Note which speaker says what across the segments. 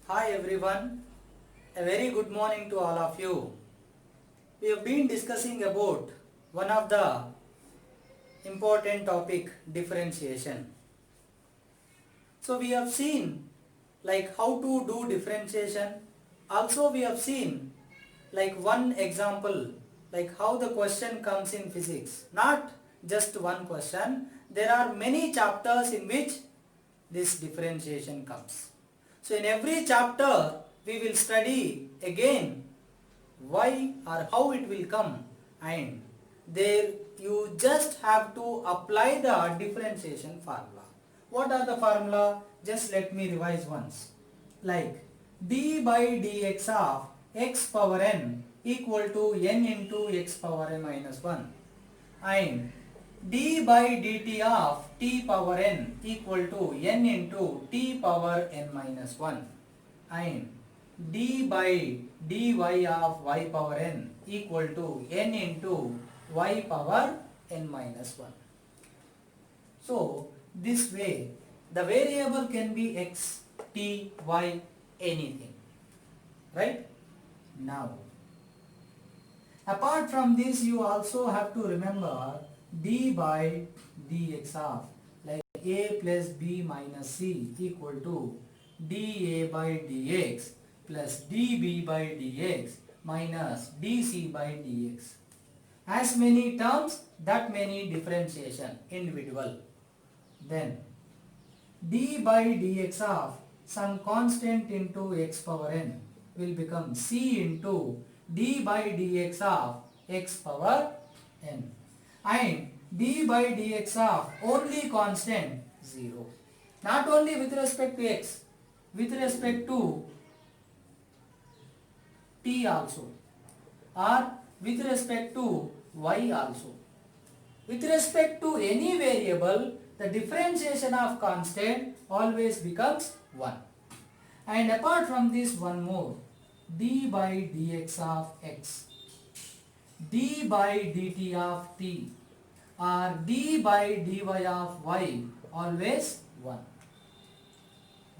Speaker 1: Hi everyone, a very good morning to all of you. We have been discussing about one of the important topic, differentiation. So we have seen like how to do differentiation. Also we have seen like one example, like how the question comes in physics. Not just one question, there are many chapters in which this differentiation comes. So in every chapter we will study again why or how it will come, and there you just have to apply the differentiation formula. What are the formula? Just let me revise once. Like d by dx of x power n equal to n into x power n minus 1, and d by dt of t power n equal to n into t power n minus 1, and d by dy of y power n equal to n into y power n minus 1. So this way the variable can be x, t, y, anything, right? Now apart from this you also have to remember d by dx of like a plus b minus c equal to dA by dx plus dB by dx minus dC by dx. As many terms, that many differentiation, individual. Then d by dx of some constant into x power n will become c into d by dx of x power n, and d by dx of only constant 0. Not only with respect to x, with respect to t also, or with respect to y also. With respect to any variable, the differentiation of constant always becomes 1. And apart from this, one more, d by dx of x, d by dt of t, or d by dy of y always 1.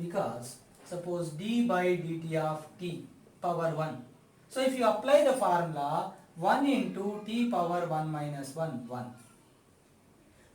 Speaker 1: Because suppose d by dt of t power 1. So if you apply the formula 1 into t power 1 minus 1, 1.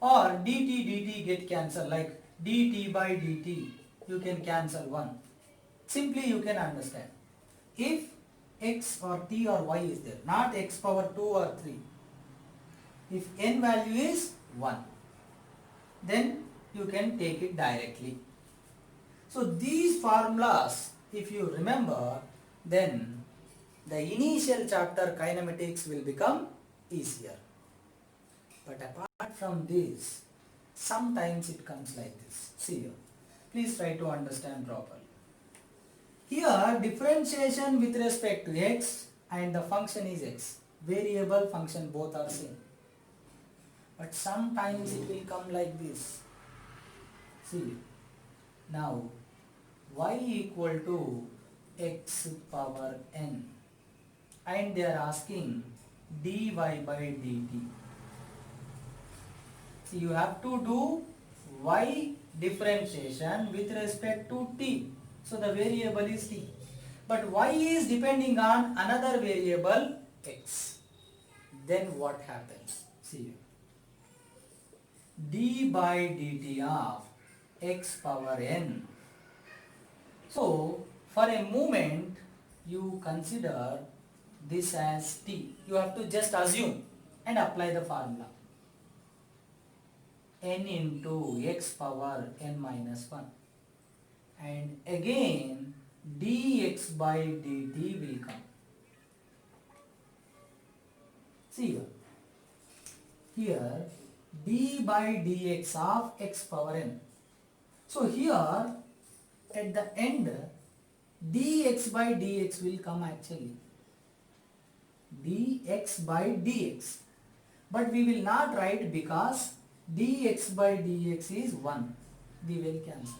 Speaker 1: Or dt get cancelled, like dt by dt, you can cancel 1. Simply you can understand. If x or t or y is there, not x power 2 or 3. If n value is 1, then you can take it directly. So these formulas, if you remember, then the initial chapter kinematics will become easier. But apart from this, sometimes it comes like this. See here. Please try to understand properly. Here differentiation with respect to x and the function is x. Variable, function both are same. But sometimes it will come like this. See. Now y equal to x power n, and they are asking dy by dt. So you have to do y differentiation with respect to t. So the variable is t. But y is depending on another variable x. Then what happens? See, d by dt of x power n. So for a moment you consider this as t. You have to just assume and apply the formula. N into x power n minus 1, and again dx by dt will come. See here d by dx of x power n. So here at the end dx by dx will come actually, dx by dx, but we will not write because dx by dx is 1, we will cancel.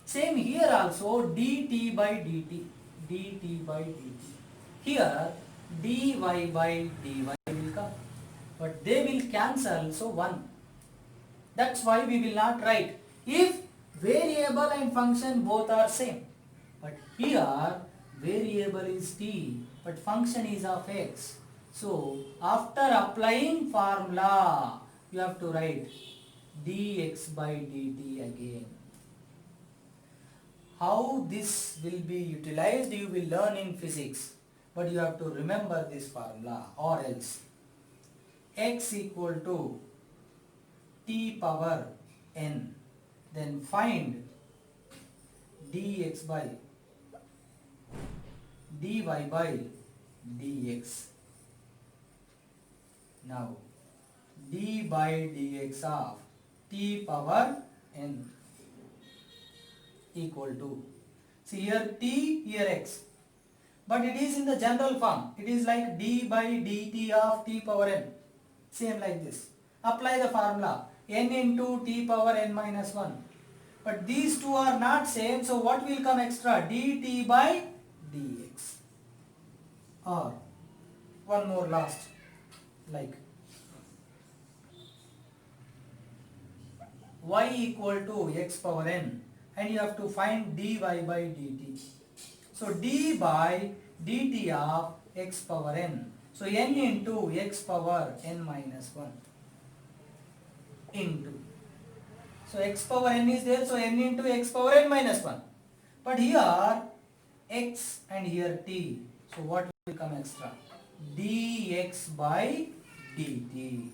Speaker 1: Same here also, dt by dt, dt by dt. Here dy by dy will come, but they will cancel, so 1. That's why we will not write. If variable and function both are same, But here variable is t, but function is of x. So after applying formula, you have to write dx by dt again. How this will be utilized you will learn in physics, but you have to remember this formula, or else x equal to t power n, then find dx by dy by dx. Now d by dx of t power n equal to, see here t, here x, but it is in the general form. It is like d by dt of t power n, same like this. Apply the formula n into t power n minus 1, but these two are not same, so what will come extra? dt by dx. Or one more last, like y equal to x power n, and you have to find dy by dt. So d by dt of x power n, so n into x power n minus 1 into, so x power n is there, so n into x power n minus 1, but here x and here t, so what will come extra? dx by dt.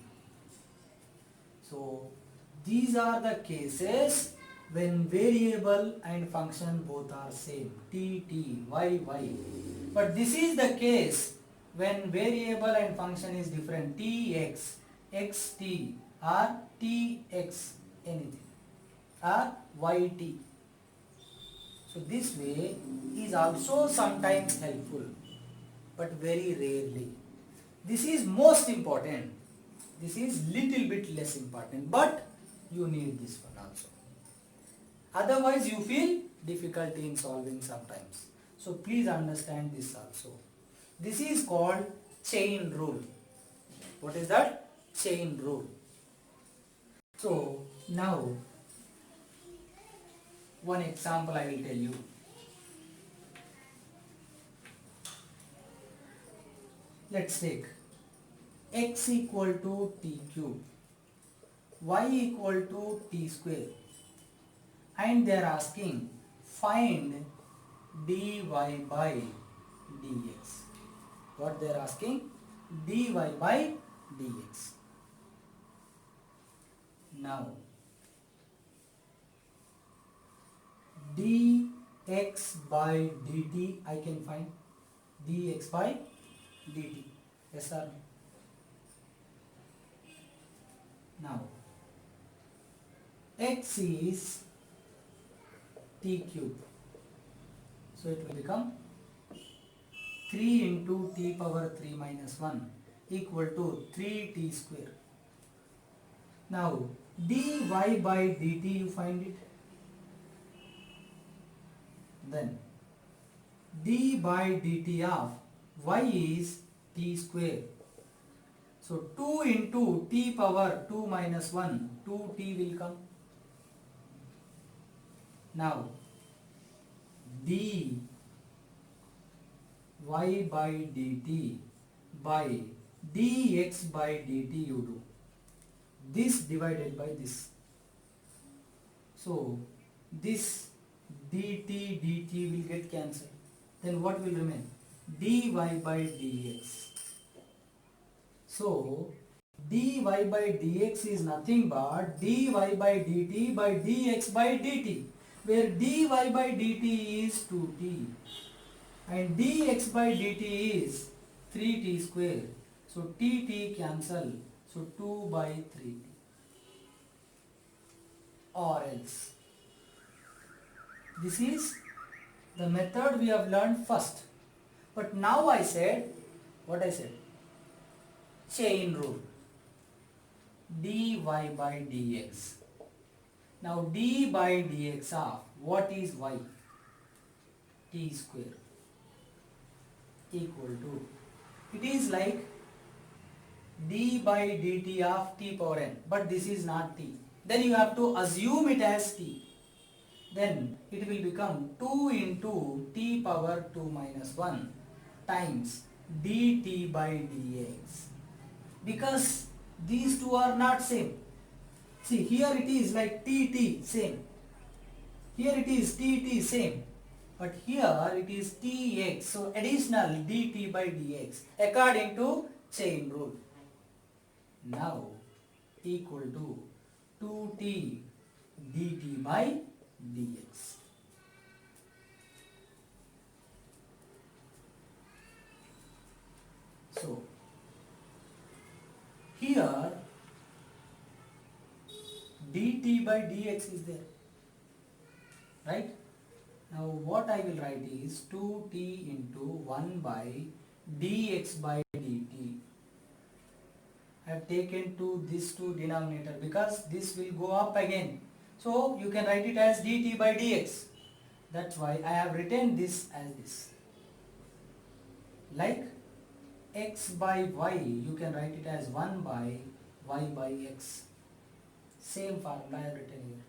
Speaker 1: So these are the cases when variable and function both are same, t, y, y. But this is the case when variable and function is different, tx, xt, or tx anything, or yt. So this way is also sometimes helpful, but very rarely. This is most important. This is little bit less important, but you need this one also. Otherwise you feel difficulty in solving sometimes. So please understand this also. This is called chain rule. What is that? Chain rule. So now one example I will tell you. Let's take x equal to t cube, y equal to t square, and they are asking find dy by dx. What they are asking? dy by dx. Now dx by dt I can find, dx by dt. Yes or no? Now x is t cube, so it will become 3 into t power 3 minus 1 equal to 3t square. Now dy by dt you find it, then d by dt of y is t square, so 2 into t power 2 minus 1, 2t will come. Now dy by dt by dx by dt you do, this divided by this, so this dt will get cancelled, then what will remain? dy by dx. So dy by dx is nothing but dy by dt by dx by dt, where dy by dt is 2t and dx by dt is 3t square, so t cancel, so 2 by 3t. Or else, this is the method we have learned first, but now I said, what I said? Chain rule, dy by dx. Now d by dx of what is y? T square equal to, it is like d by dt of t power n, but this is not t, then you have to assume it as t. then it will become 2 into t power 2 minus 1 times dt by dx. Because these two are not same. See, here it is like tt same. Here it is tt same. But here it is tx. So additional dt by dx according to chain rule. Now equal to 2t dt by dx. So here dt by dx is there, right? Now what I will write is 2t into 1 by dx by dt. I have taken this to denominator because this will go up again. So you can write it as dt by dx. That's why I have written this as this. Like x by y, you can write it as 1 by y by x. Same formula I have written here.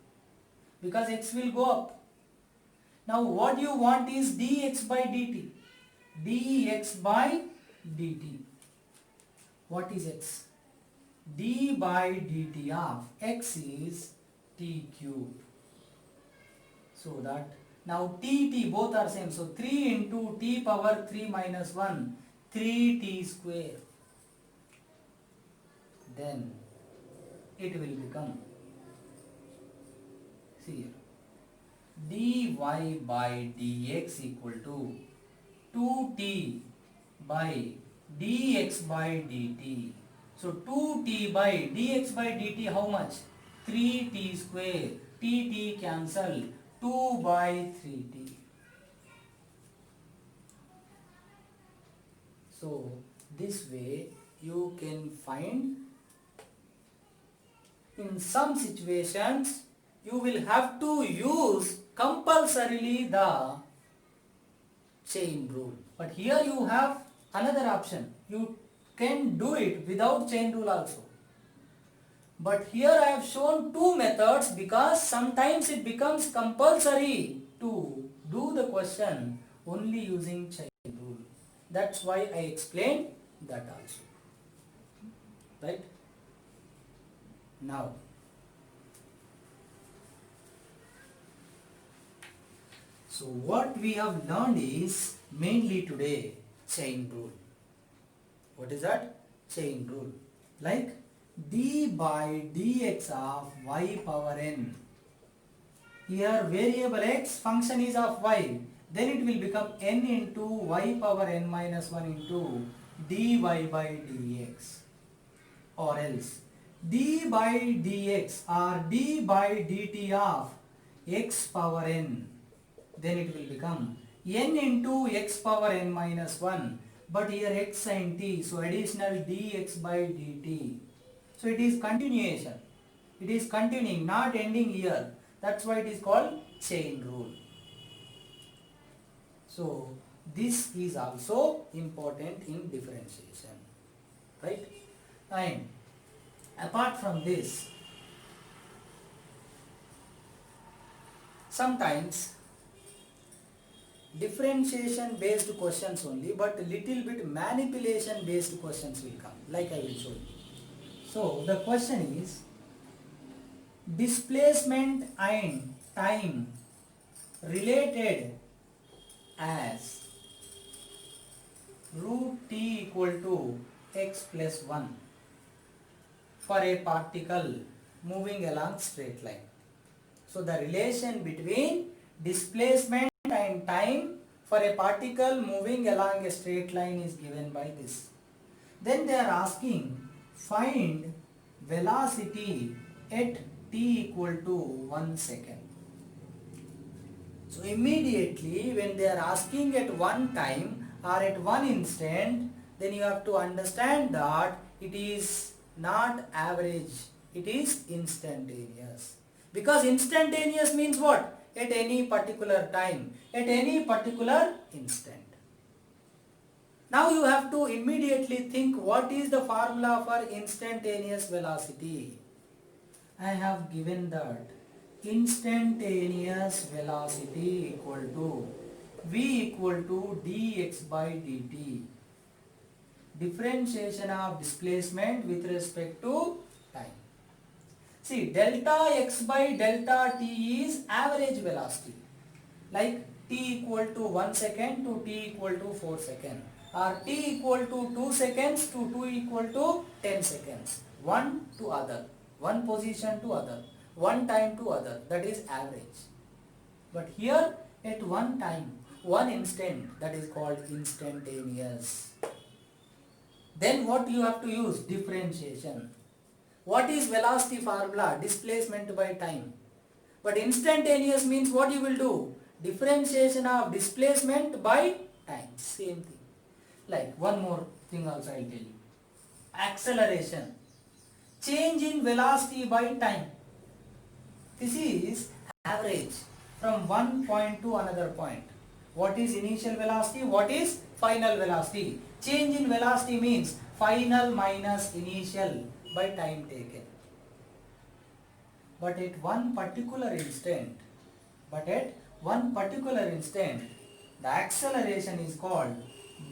Speaker 1: Because x will go up. Now what you want is dx by dt. dx by dt. What is x? d by dt of x is t cube. So that now t both are same. So 3 into t power 3 minus 1, 3t square. Then it will become, see here, dy by dx equal to 2t by dx by dt. So 2t by dx by dt how much? 3t square. T cancel. 2 by 3t. So this way you can find, in some situations you will have to use compulsorily the chain rule. But here you have another option. You can do it without chain rule also. But here I have shown two methods because sometimes it becomes compulsory to do the question only using chain rule. That's why I explained that also. Right? Now, so what we have learned is mainly today chain rule. What is that? Chain rule. Like d by dx of y power n. Here variable x, function is of y. Then it will become n into y power n minus 1 into dy by dx. Or else d by dx or d by dt of x power n. Then it will become n into x power n minus 1. But here x sin t, so additional dx by dt. So it is continuation. It is continuing, not ending here. That's why it is called chain rule. So this is also important in differentiation. Right? And apart from this, sometimes differentiation based questions only, but little bit manipulation based questions will come, like I will show you. So the question is, displacement and time related as root t equal to x plus 1 for a particle moving along straight line. So the relation between displacement and time for a particle moving along a straight line is given by this. Then they are asking, find velocity at t equal to 1 second. So immediately when they are asking at one time or at one instant, then you have to understand that it is not average, it is instantaneous. Because instantaneous means what? At any particular time, at any particular instant. Now you have to immediately think, what is the formula for instantaneous velocity? I have given that instantaneous velocity equal to v equal to dx by dt. Differentiation of displacement with respect to time. See, delta x by delta t is average velocity, like t equal to 1 second to t equal to 4 seconds, or t equal to 2 seconds to 2 equal to 10 seconds. One to other, one position to other, one time to other, that is average. But here at one time, one instant, that is called instantaneous. Then what you have to use? Differentiation. What is velocity formula? Displacement by time. But instantaneous means what you will do? Differentiation of displacement by time. Same thing. Like one more thing also I will tell you. Acceleration. Change in velocity by time. This is average from one point to another point. What is initial velocity? What is final velocity? Change in velocity means final minus initial by time taken. But at one particular instant, the acceleration is called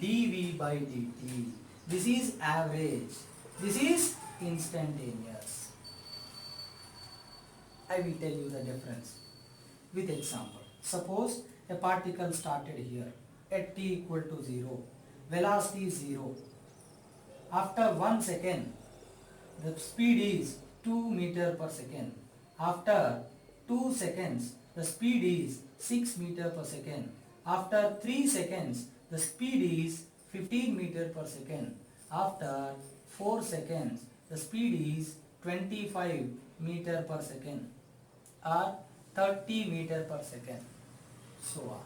Speaker 1: dv by dt. This is average. This is instantaneous. I will tell you the difference with example. Suppose a particle started here at t equal to 0. Velocity is 0. After 1 second, the speed is 2 meter per second. After 2 seconds, the speed is 6 meter per second. After 3 seconds, the speed is 15 meter per second. After 4 seconds, the speed is 25 meter per second or 30 meter per second. So on.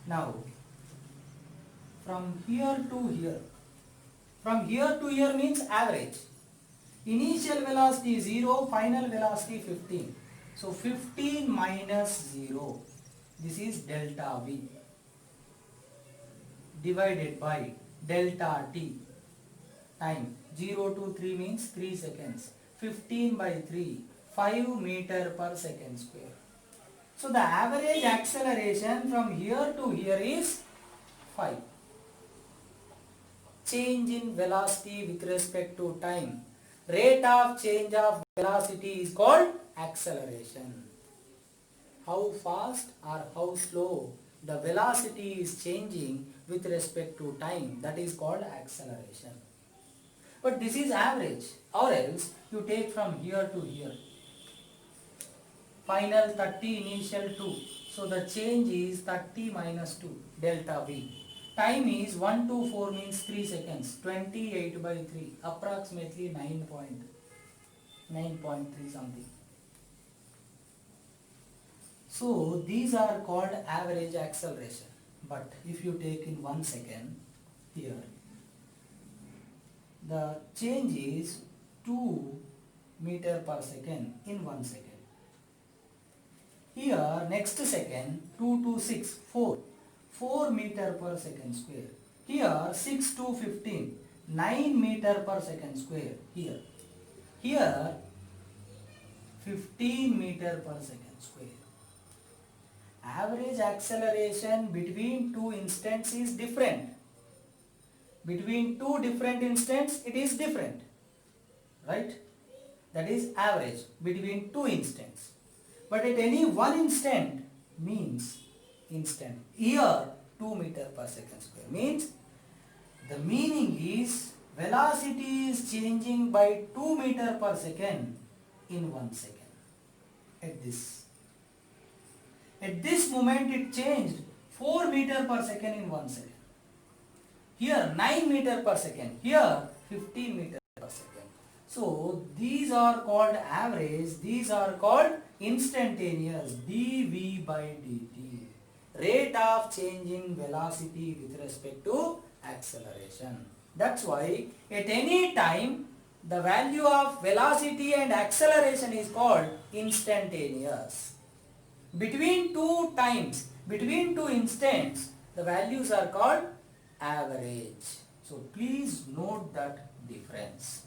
Speaker 1: Now, from here to here means average. Initial velocity 0, final velocity 15. So 15 minus 0, this is delta V divided by delta T. Time 0 to 3 means 3 seconds. 15 by 3, 5 meter per second square. So the average acceleration from here to here is 5. Change in velocity with respect to time. Rate of change of velocity is called acceleration. How fast or how slow the velocity is changing with respect to time, that is called acceleration. But this is average, or else you take from here to here. Final 30, initial 2. So the change is 30 minus 2, delta V. Time is 1 to 4 means 3 seconds. 28 by 3, approximately 9.3 something. So these are called average acceleration. But if you take in 1 second, here, the change is 2 meter per second in 1 second. Here, next second, 2 to 6, 4 meter per second square. Here, 6 to 15, 9 meter per second square. Here, 15 meter per second square. Average acceleration between two instants is different. Between two different instants, it is different. Right? That is average between two instants. But at any one instant means instant. Here 2 meter per second square means the meaning is velocity is changing by 2 meter per second in 1 second. At this moment it changed 4 meter per second in 1 second. Here 9 meter per second. Here 15 meter per second. So these are called average. These are called instantaneous, dv by dt. Rate of changing velocity with respect to acceleration. That's why at any time the value of velocity and acceleration is called instantaneous. Between two times, between two instants, the values are called average. So please note that difference.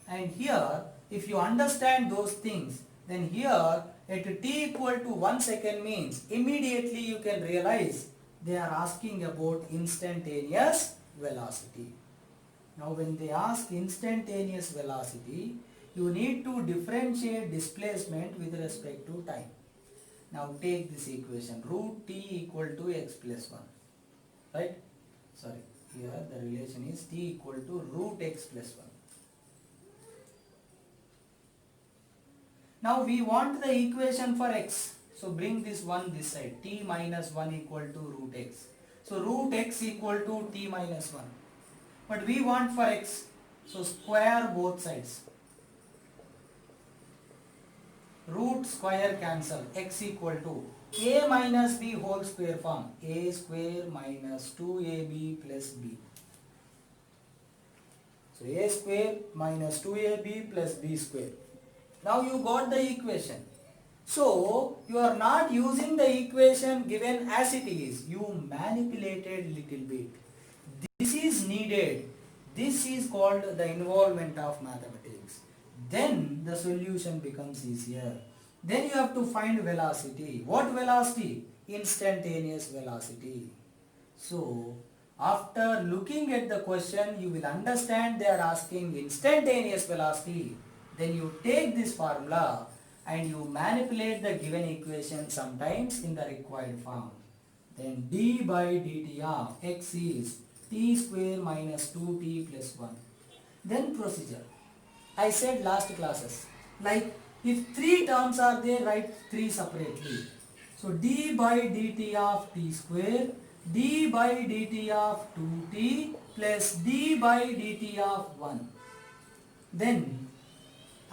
Speaker 1: And here, if you understand those things, Then here at t equal to 1 second means immediately you can realize they are asking about instantaneous velocity. Now when they ask instantaneous velocity, you need to differentiate displacement with respect to time. Now take this equation, root t equal to x plus 1, right? Sorry, here the relation is t equal to root x plus 1. Now we want the equation for x. So bring this 1 this side, t minus 1 equal to root x. So root x equal to t minus 1. But we want for x, so square both sides. Root square cancel, x equal to a minus b whole square form, a square minus 2ab plus b. So a square minus 2ab plus b square. Now you got the equation. So you are not using the equation given as it is. You manipulated little bit. This is needed. This is called the involvement of mathematics. Then the solution becomes easier. Then you have to find velocity. What velocity? Instantaneous velocity. So after looking at the question, you will understand they are asking instantaneous velocity. Then you take this formula and you manipulate the given equation sometimes in the required form. Then d by dt of x is t square minus 2t plus 1. Then procedure. I said last classes, like if 3 terms are there, write 3 separately. So d by dt of t square, d by dt of 2t plus d by dt of 1. Then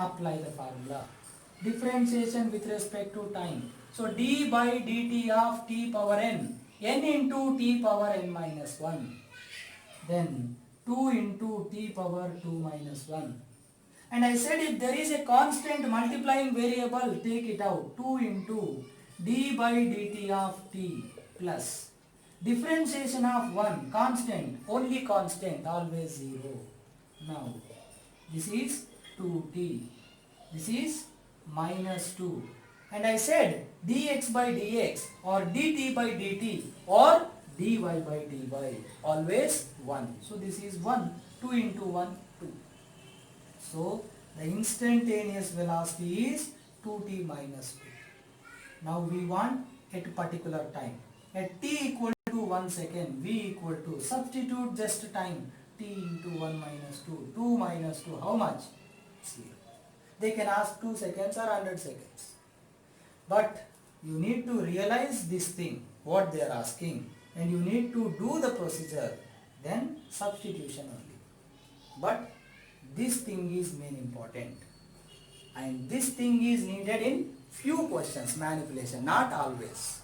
Speaker 1: apply the formula. Differentiation with respect to time. So d by dt of t power n into t power n minus 1. Then 2 into t power 2 minus 1. And I said if there is a constant multiplying variable, take it out. 2 into d by dt of t plus differentiation of 1, constant, only constant, always 0. Now this is 2t, this is minus 2. And I said dx by dx or dt by dt or dy by dy, always 1. So this is 1, 2 into 1, 2. So the instantaneous velocity is 2t minus 2. Now we want at particular time. At t equal to 1 second, v equal to, substitute just time, t into 1 minus 2. 2 minus 2, how much? 0. They can ask 2 seconds or 100 seconds. But you need to realize this thing, what they are asking, and you need to do the procedure, then substitution only. But this thing is main important, and this thing is needed in few questions, manipulation, not always.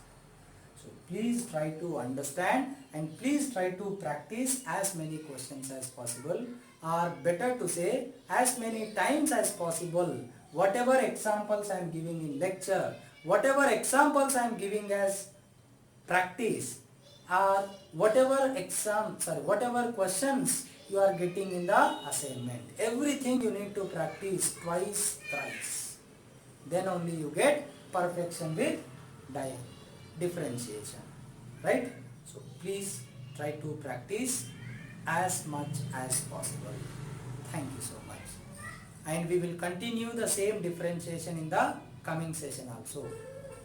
Speaker 1: So please try to understand and please try to practice as many questions as possible, or better to say as many times as possible. Whatever examples I am giving in lecture, whatever examples I am giving as practice, or whatever questions you are getting in the assignment, everything you need to practice twice, thrice. Then only you get perfection with differentiation, right? So please try to practice as much as possible. Thank you so much. And we will continue the same differentiation in the coming session also,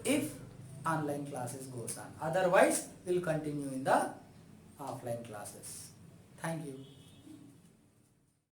Speaker 1: if online classes goes on. Otherwise, we will continue in the offline classes. Thank you.